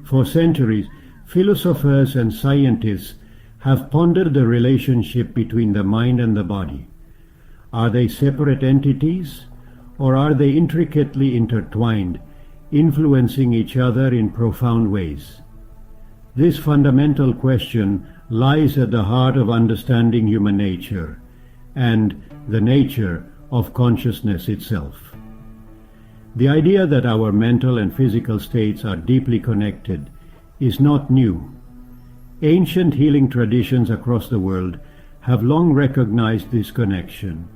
For centuries, philosophers and scientists have pondered the relationship between the mind and the body. Are they separate entities, or are they intricately intertwined, influencing each other in profound ways? This fundamental question lies at the heart of understanding human nature and the nature of consciousness itself. The idea that our mental and physical states are deeply connected is not new. Ancient healing traditions across the world have long recognized this connection,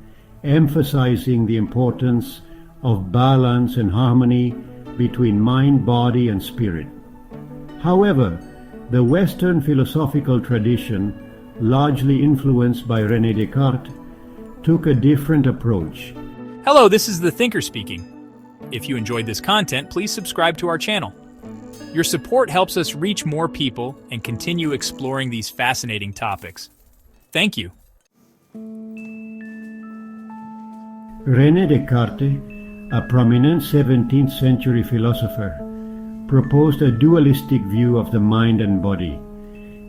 emphasizing the importance of balance and harmony between mind, body, and spirit. However, the Western philosophical tradition, largely influenced by René Descartes, took a different approach. Hello, this is The Thinker speaking. If you enjoyed this content, please subscribe to our channel. Your support helps us reach more people and continue exploring these fascinating topics. Thank you. René Descartes, a prominent 17th century philosopher, proposed a dualistic view of the mind and body.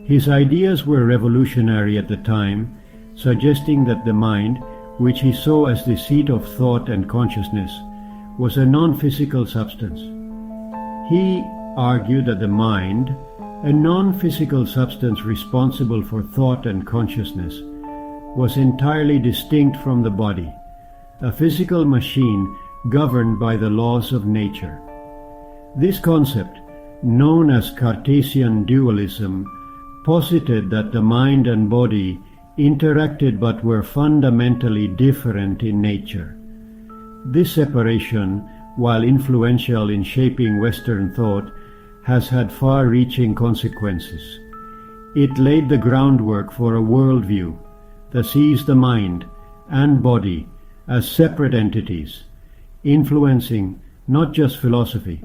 His ideas were revolutionary at the time, suggesting that the mind, which he saw as the seat of thought and consciousness, was a non-physical substance. He argued that the mind, a non-physical substance responsible for thought and consciousness, was entirely distinct from the body, a physical machine governed by the laws of nature. This concept, known as Cartesian dualism, posited that the mind and body interacted but were fundamentally different in nature. This separation, while influential in shaping Western thought, has had far-reaching consequences. It laid the groundwork for a worldview that sees the mind and body as separate entities, influencing not just philosophy,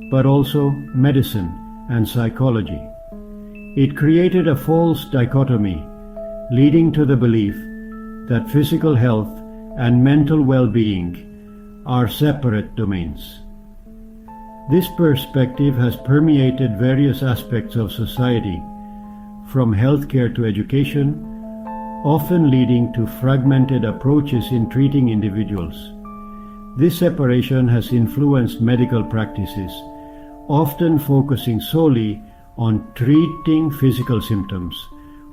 but also medicine and psychology. It created a false dichotomy, leading to the belief that physical health and mental well-being are separate domains. This perspective has permeated various aspects of society, from healthcare to education, often leading to fragmented approaches in treating individuals. This separation has influenced medical practices, often focusing solely on treating physical symptoms,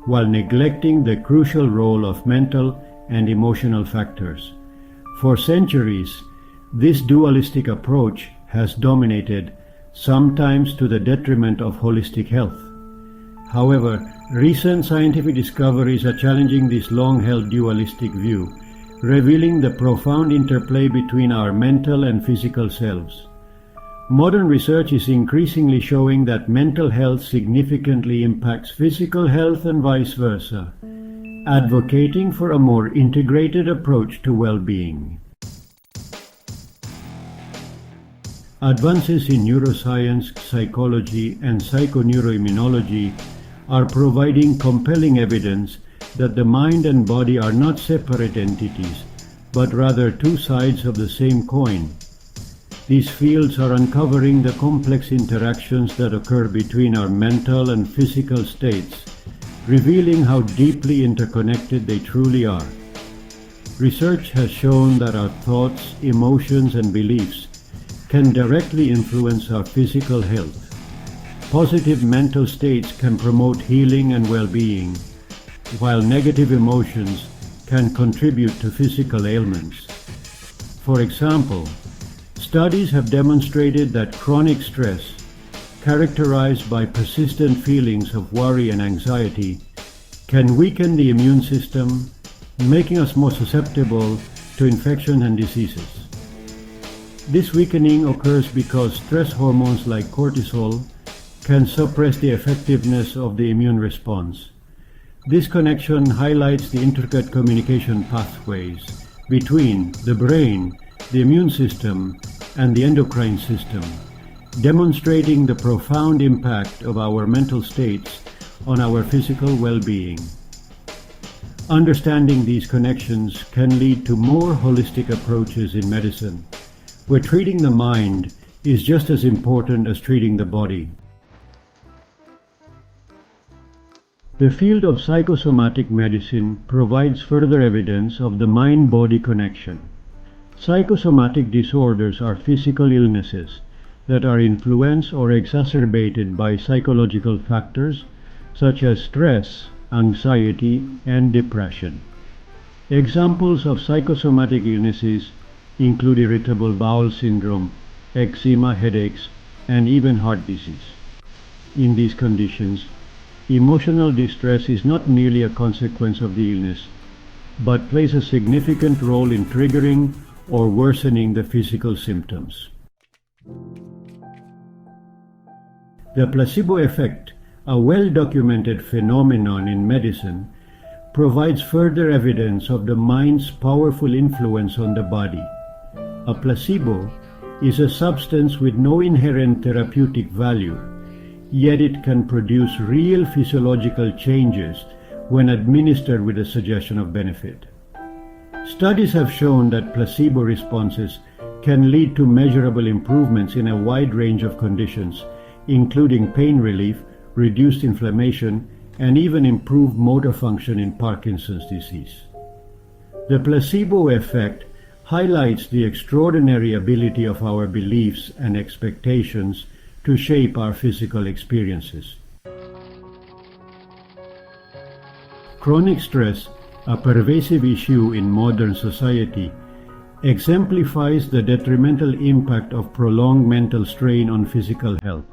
while neglecting the crucial role of mental and emotional factors. For centuries, this dualistic approach has dominated, sometimes to the detriment of holistic health. However, recent scientific discoveries are challenging this long-held dualistic view, revealing the profound interplay between our mental and physical selves. Modern research is increasingly showing that mental health significantly impacts physical health and vice versa, advocating for a more integrated approach to well-being. Advances in neuroscience, psychology, and psychoneuroimmunology are providing compelling evidence that the mind and body are not separate entities, but rather two sides of the same coin. These fields are uncovering the complex interactions that occur between our mental and physical states, revealing how deeply interconnected they truly are. Research has shown that our thoughts, emotions, and beliefs can directly influence our physical health. Positive mental states can promote healing and well-being, while negative emotions can contribute to physical ailments. For example, studies have demonstrated that chronic stress, characterized by persistent feelings of worry and anxiety, can weaken the immune system, making us more susceptible to infection and diseases. This weakening occurs because stress hormones like cortisol can suppress the effectiveness of the immune response. This connection highlights the intricate communication pathways between the brain, the immune system, and the endocrine system, demonstrating the profound impact of our mental states on our physical well-being. Understanding these connections can lead to more holistic approaches in medicine, where treating the mind is just as important as treating the body. The field of psychosomatic medicine provides further evidence of the mind-body connection. Psychosomatic disorders are physical illnesses that are influenced or exacerbated by psychological factors such as stress, anxiety, and depression. Examples of psychosomatic illnesses include irritable bowel syndrome, eczema, headaches, and even heart disease. In these conditions, emotional distress is not merely a consequence of the illness, but plays a significant role in triggering or worsening the physical symptoms. The placebo effect, a well-documented phenomenon in medicine, provides further evidence of the mind's powerful influence on the body. A placebo is a substance with no inherent therapeutic value, yet it can produce real physiological changes when administered with a suggestion of benefit. Studies have shown that placebo responses can lead to measurable improvements in a wide range of conditions, including pain relief, reduced inflammation, and even improved motor function in Parkinson's disease. The placebo effect highlights the extraordinary ability of our beliefs and expectations to shape our physical experiences. Chronic stress, a pervasive issue in modern society, exemplifies the detrimental impact of prolonged mental strain on physical health.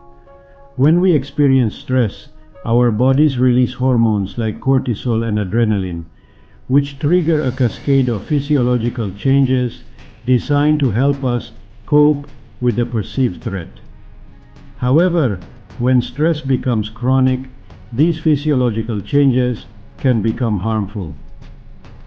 When we experience stress, our bodies release hormones like cortisol and adrenaline, which trigger a cascade of physiological changes designed to help us cope with the perceived threat. However, when stress becomes chronic, these physiological changes can become harmful.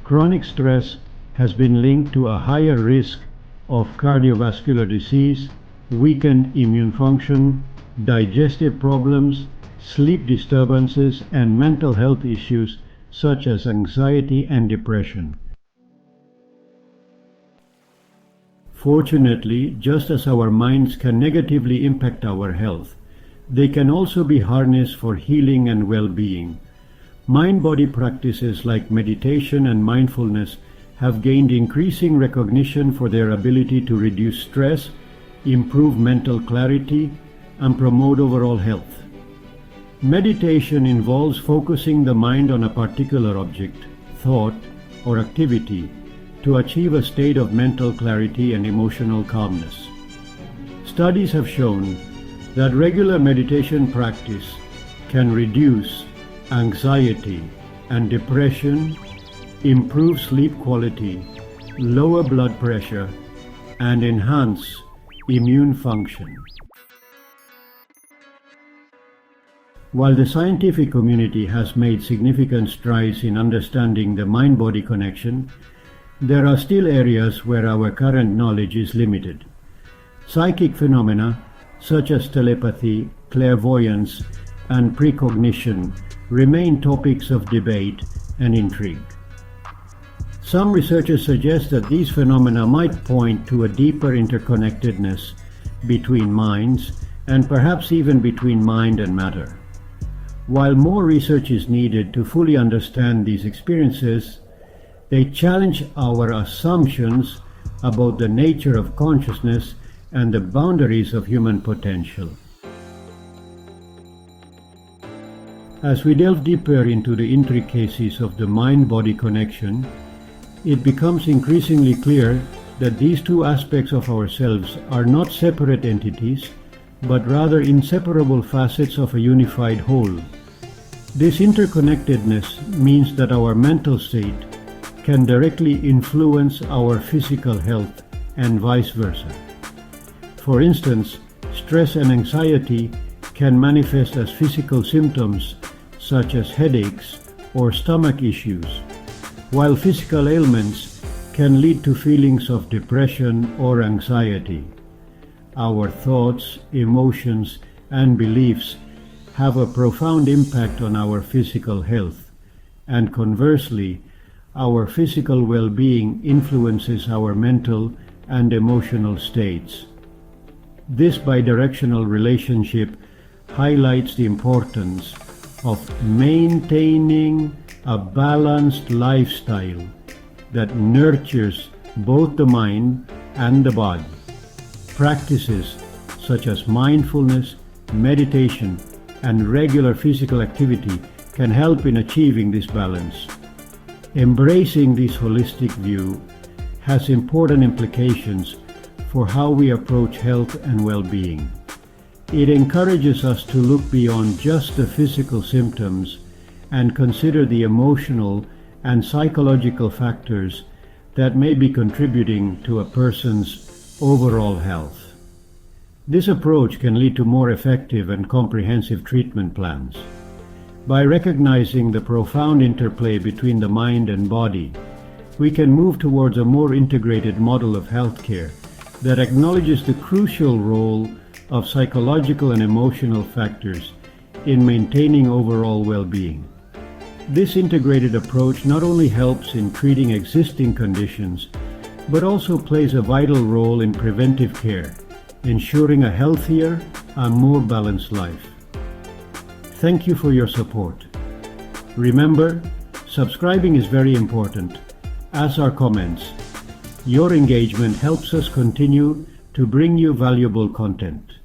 Chronic stress has been linked to a higher risk of cardiovascular disease, weakened immune function, digestive problems, sleep disturbances, and mental health issues such as anxiety and depression. Fortunately, just as our minds can negatively impact our health, they can also be harnessed for healing and well-being. Mind-body practices like meditation and mindfulness have gained increasing recognition for their ability to reduce stress, improve mental clarity, and promote overall health. Meditation involves focusing the mind on a particular object, thought, or activity to achieve a state of mental clarity and emotional calmness. Studies have shown that regular meditation practice can reduce anxiety and depression, improve sleep quality, lower blood pressure, and enhance immune function. While the scientific community has made significant strides in understanding the mind-body connection, there are still areas where our current knowledge is limited. Psychic phenomena such as telepathy, clairvoyance, and precognition remain topics of debate and intrigue. Some researchers suggest that these phenomena might point to a deeper interconnectedness between minds and perhaps even between mind and matter. While more research is needed to fully understand these experiences, they challenge our assumptions about the nature of consciousness and the boundaries of human potential. As we delve deeper into the intricacies of the mind-body connection, it becomes increasingly clear that these two aspects of ourselves are not separate entities, but rather inseparable facets of a unified whole. This interconnectedness means that our mental state can directly influence our physical health and vice versa. For instance, stress and anxiety can manifest as physical symptoms such as headaches or stomach issues, while physical ailments can lead to feelings of depression or anxiety. Our thoughts, emotions, and beliefs have a profound impact on our physical health, and conversely, our physical well-being influences our mental and emotional states. This bidirectional relationship highlights the importance of maintaining a balanced lifestyle that nurtures both the mind and the body. Practices such as mindfulness, meditation, and regular physical activity can help in achieving this balance. Embracing this holistic view has important implications for how we approach health and well-being. It encourages us to look beyond just the physical symptoms and consider the emotional and psychological factors that may be contributing to a person's overall health. This approach can lead to more effective and comprehensive treatment plans. By recognizing the profound interplay between the mind and body, we can move towards a more integrated model of healthcare that acknowledges the crucial role of psychological and emotional factors in maintaining overall well-being. This integrated approach not only helps in treating existing conditions, but also plays a vital role in preventive care, ensuring a healthier and more balanced life. Thank you for your support. Remember, subscribing is very important, as are comments. Your engagement helps us continue to bring you valuable content.